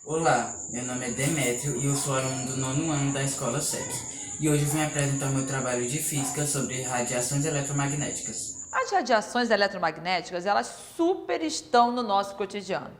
Olá, meu nome é Demétrio e eu sou aluno do nono ano da Escola 7. E hoje eu vim apresentar meu trabalho de física sobre radiações eletromagnéticas. As radiações eletromagnéticas, elas super estão no nosso cotidiano.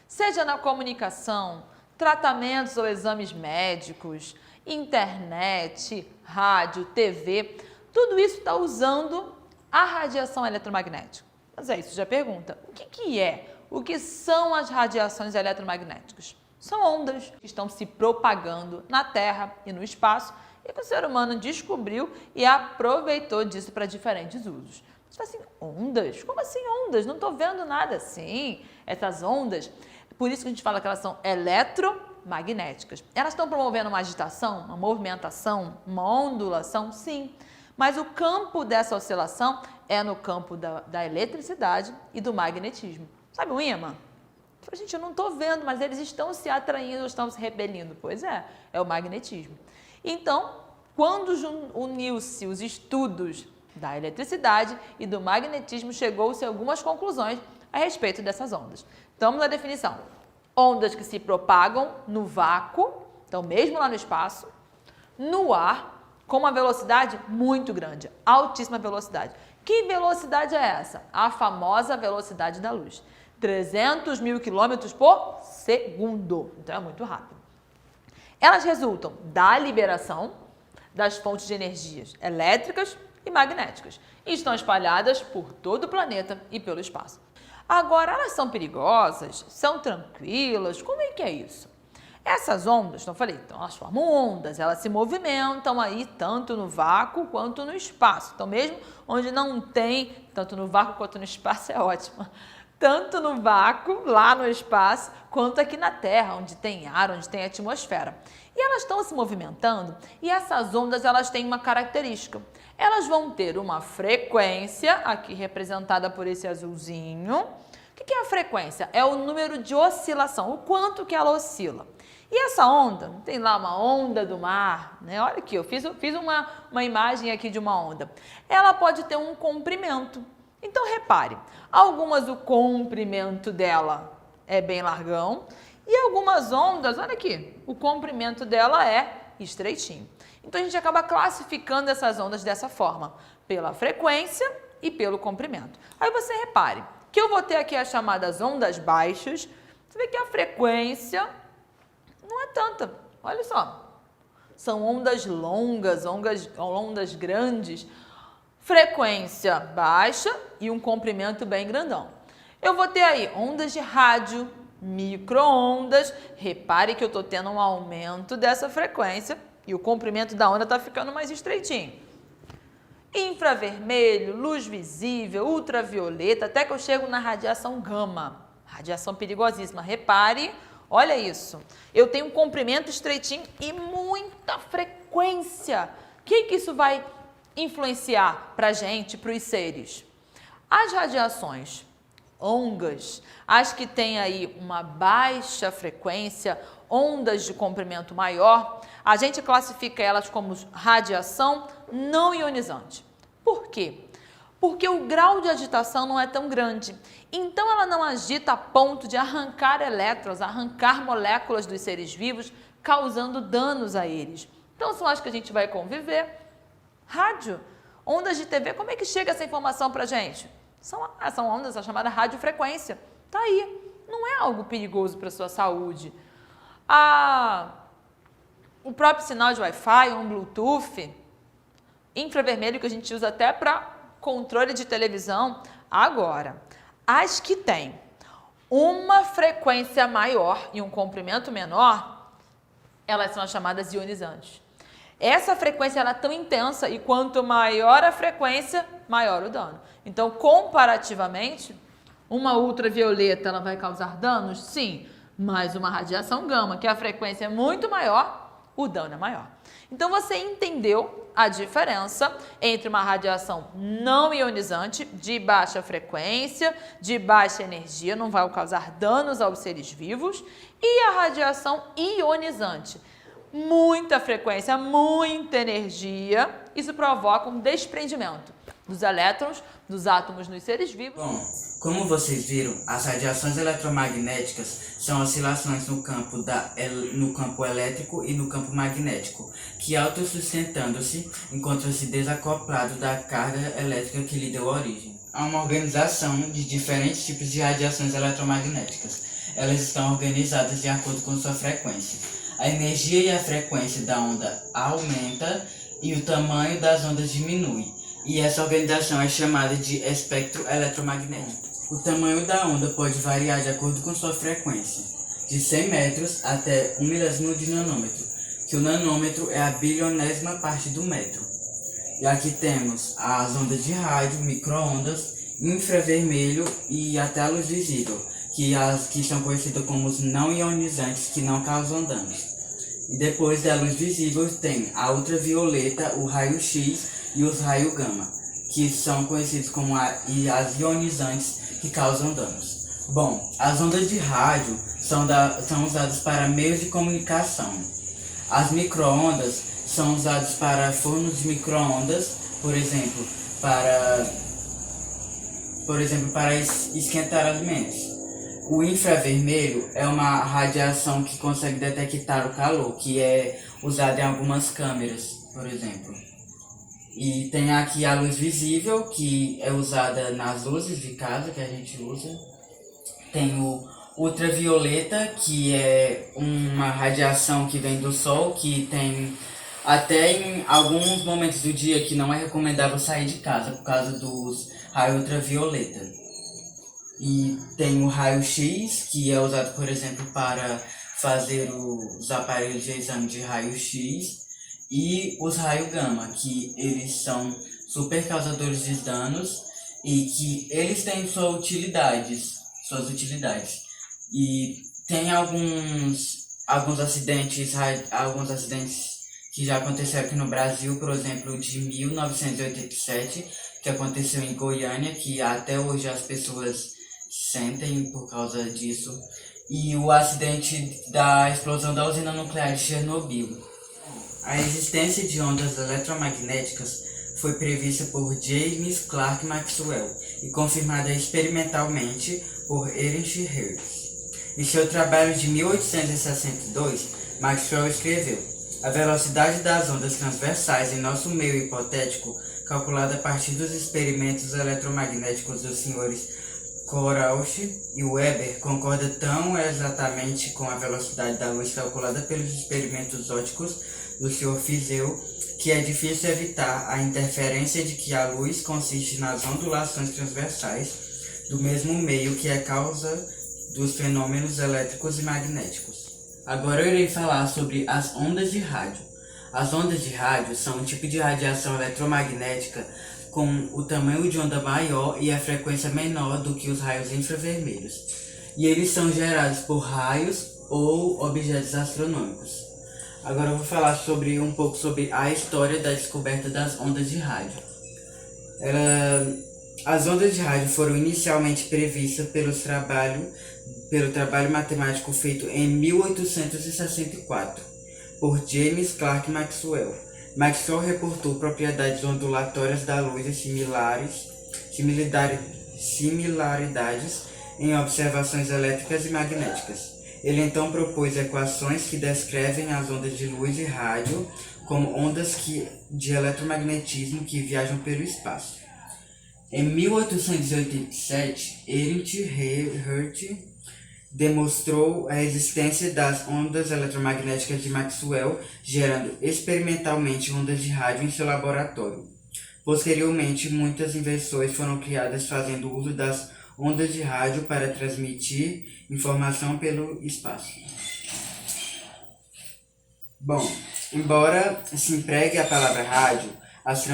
Seja na comunicação, tratamentos ou exames médicos, internet, rádio, TV, tudo isso está usando a radiação eletromagnética. Mas aí você já pergunta, o que é? O que são as radiações eletromagnéticas? São ondas que estão se propagando na Terra e no espaço e que o ser humano descobriu e aproveitou disso para diferentes usos. Você fala assim, ondas? Como assim ondas? Não estou vendo nada assim. Essas ondas, por isso que a gente fala que elas são eletromagnéticas. Elas estão promovendo uma agitação, uma movimentação, uma ondulação? Sim. Mas o campo dessa oscilação é no campo da eletricidade e do magnetismo. Sabe o ímã? Gente, eu não estou vendo, mas eles estão se atraindo, estão se repelindo. Pois é o magnetismo. Então, quando uniu-se os estudos da eletricidade e do magnetismo, chegou-se a algumas conclusões a respeito dessas ondas. Então, vamos à definição. Ondas que se propagam no vácuo, então mesmo lá no espaço, no ar, com uma velocidade muito grande, altíssima velocidade. Que velocidade é essa? A famosa velocidade da luz. 300 mil quilômetros por segundo. Então é muito rápido. Elas resultam da liberação das fontes de energias elétricas e magnéticas e estão espalhadas por todo o planeta e pelo espaço. Agora, elas são perigosas? São tranquilas? Como é que é isso? Essas ondas, não falei, então elas formam ondas, elas se movimentam aí tanto no vácuo quanto no espaço. Então, mesmo onde não tem, tanto no vácuo quanto no espaço, é ótimo. Tanto no vácuo, lá no espaço, quanto aqui na Terra, onde tem ar, onde tem atmosfera. E elas estão se movimentando e essas ondas, elas têm uma característica. Elas vão ter uma frequência, aqui representada por esse azulzinho. O que é a frequência? É o número de oscilação, o quanto que ela oscila. E essa onda, tem lá uma onda do mar, né? Olha aqui, eu fiz uma imagem aqui de uma onda. Ela pode ter um comprimento. Então, repare, algumas o comprimento dela é bem largão e algumas ondas, olha aqui, o comprimento dela é estreitinho. Então, a gente acaba classificando essas ondas dessa forma, pela frequência e pelo comprimento. Aí você repare que eu vou ter aqui as chamadas ondas baixas, você vê que a frequência não é tanta, olha só. São ondas longas, ondas grandes, frequência baixa e um comprimento bem grandão. Eu vou ter aí ondas de rádio, micro-ondas. Repare que eu estou tendo um aumento dessa frequência e o comprimento da onda está ficando mais estreitinho. Infravermelho, luz visível, ultravioleta, até que eu chego na radiação gama. Radiação perigosíssima. Repare, olha isso. Eu tenho um comprimento estreitinho e muita frequência. O que isso vai influenciar para a gente, para os seres? As radiações ondas, as que têm aí uma baixa frequência, ondas de comprimento maior, a gente classifica elas como radiação não ionizante. Por quê? Porque o grau de agitação não é tão grande. Então, ela não agita a ponto de arrancar elétrons, arrancar moléculas dos seres vivos, causando danos a eles. Então, são as que a gente vai conviver. Rádio, ondas de TV, como é que chega essa informação para a gente? São ondas, a chamada radiofrequência. Tá aí, não é algo perigoso para a sua saúde. O próprio sinal de Wi-Fi, um Bluetooth, infravermelho que a gente usa até para controle de televisão. Agora, as que têm uma frequência maior e um comprimento menor, elas são as chamadas ionizantes. Essa frequência ela é tão intensa e quanto maior a frequência, maior o dano. Então, comparativamente, uma ultravioleta ela vai causar danos? Sim, mas uma radiação gama, que a frequência é muito maior, o dano é maior. Então, você entendeu a diferença entre uma radiação não ionizante, de baixa frequência, de baixa energia, não vai causar danos aos seres vivos, e a radiação ionizante. Muita frequência, muita energia, isso provoca um desprendimento dos elétrons dos átomos nos seres vivos. Bom, como vocês viram, as radiações eletromagnéticas são oscilações no campo elétrico e no campo magnético, que autossustentando-se, encontram-se desacoplados da carga elétrica que lhe deu origem. Há uma organização de diferentes tipos de radiações eletromagnéticas. Elas estão organizadas de acordo com sua frequência. A energia e a frequência da onda aumenta e o tamanho das ondas diminui. E essa organização é chamada de espectro eletromagnético. O tamanho da onda pode variar de acordo com sua frequência, de 100 metros até 1 milésimo de nanômetro, que o nanômetro é a bilionésima parte do metro. E aqui temos as ondas de rádio, micro-ondas, infravermelho e até a luz visível, que são conhecidas como os não ionizantes, que não causam danos. E depois da luz visível tem a ultravioleta, o raio-x e os raios gama, que são conhecidos como as ionizantes, que causam danos. Bom, as ondas de rádio são usadas para meios de comunicação. As micro-ondas são usadas para fornos de micro-ondas, por exemplo, para esquentar alimentos. O infravermelho é uma radiação que consegue detectar o calor, que é usada em algumas câmeras, por exemplo. E tem aqui a luz visível, que é usada nas luzes de casa que a gente usa. Tem o ultravioleta, que é uma radiação que vem do sol, que tem até em alguns momentos do dia que não é recomendável sair de casa por causa dos raios ultravioleta. E tem o raio-x, que é usado, por exemplo, para fazer os aparelhos de exame de raio-x. E os raios gama, que eles são super causadores de danos e que eles têm suas utilidades. E tem alguns acidentes que já aconteceram aqui no Brasil, por exemplo, de 1987, que aconteceu em Goiânia, que até hoje as pessoas sentem por causa disso, e o acidente da explosão da usina nuclear de Chernobyl. A existência de ondas eletromagnéticas foi prevista por James Clerk Maxwell e confirmada experimentalmente por Heinrich Hertz. Em seu trabalho de 1862, Maxwell escreveu: a velocidade das ondas transversais em nosso meio hipotético, calculada a partir dos experimentos eletromagnéticos dos senhores Courant e Weber, concorda tão exatamente com a velocidade da luz calculada pelos experimentos ópticos do Sr. Fizeau, que é difícil evitar a interferência de que a luz consiste nas ondulações transversais do mesmo meio que é causa dos fenômenos elétricos e magnéticos. Agora eu irei falar sobre as ondas de rádio. As ondas de rádio são um tipo de radiação eletromagnética com o tamanho de onda maior e a frequência menor do que os raios infravermelhos. E eles são gerados por raios ou objetos astronômicos. Agora eu vou falar um pouco sobre a história da descoberta das ondas de rádio. As ondas de rádio foram inicialmente previstas pelo trabalho matemático feito em 1864 por James Clerk Maxwell. Maxwell reportou propriedades ondulatórias da luz e similaridades em observações elétricas e magnéticas. Ele então propôs equações que descrevem as ondas de luz e rádio como ondas de eletromagnetismo que viajam pelo espaço. Em 1887, Heinrich Hertz demonstrou a existência das ondas eletromagnéticas de Maxwell, gerando experimentalmente ondas de rádio em seu laboratório. Posteriormente, muitas invenções foram criadas fazendo uso das ondas de rádio para transmitir informação pelo espaço. Bom, embora se empregue a palavra rádio, as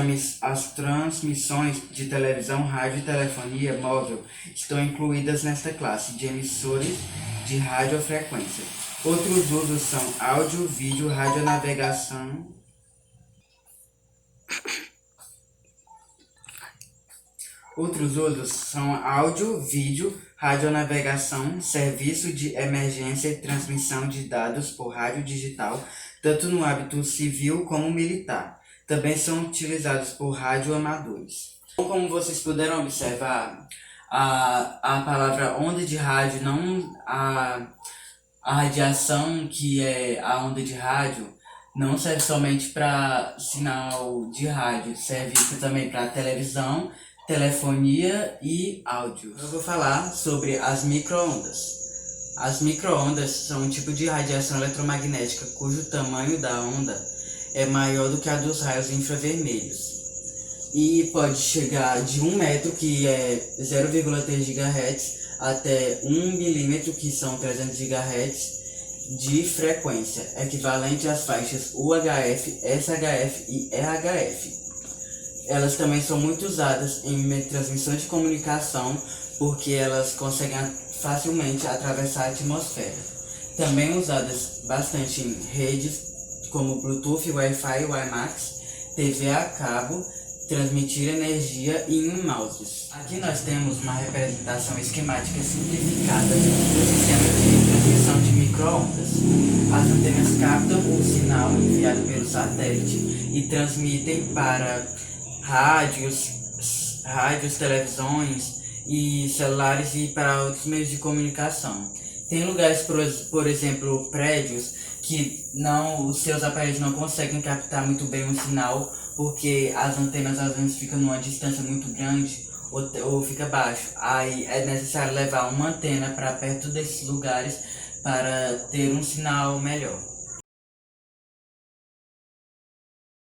transmissões de televisão, rádio e telefonia móvel estão incluídas nesta classe de emissores de radiofrequência. Outros usos são áudio, vídeo, radionavegação. Radionavegação, serviço de emergência e transmissão de dados por rádio digital, tanto no âmbito civil como militar. Também são utilizados por radioamadores. Como vocês puderam observar, a palavra onda de rádio, não a radiação que é a onda de rádio, não serve somente para sinal de rádio, serve também para televisão, telefonia e áudio. Eu vou falar sobre as micro-ondas. As micro-ondas são um tipo de radiação eletromagnética cujo tamanho da onda é maior do que a dos raios infravermelhos. E pode chegar de 1 metro, que é 0,3 GHz, até 1 milímetro, que são 300 GHz, de frequência, equivalente às faixas UHF, SHF e EHF. Elas também são muito usadas em transmissões de comunicação, porque elas conseguem facilmente atravessar a atmosfera. Também usadas bastante em redes como Bluetooth, Wi-Fi, WiMAX, TV a cabo, transmitir energia e em mouses. Aqui nós temos uma representação esquemática simplificada do sistema de transmissão de micro-ondas. As antenas captam o sinal enviado pelo satélite e transmitem para rádios, televisões e celulares e para outros meios de comunicação. Tem lugares, por exemplo, prédios que os seus aparelhos não conseguem captar muito bem o sinal, porque as antenas às vezes ficam numa distância muito grande ou fica baixo. Aí é necessário levar uma antena para perto desses lugares para ter um sinal melhor.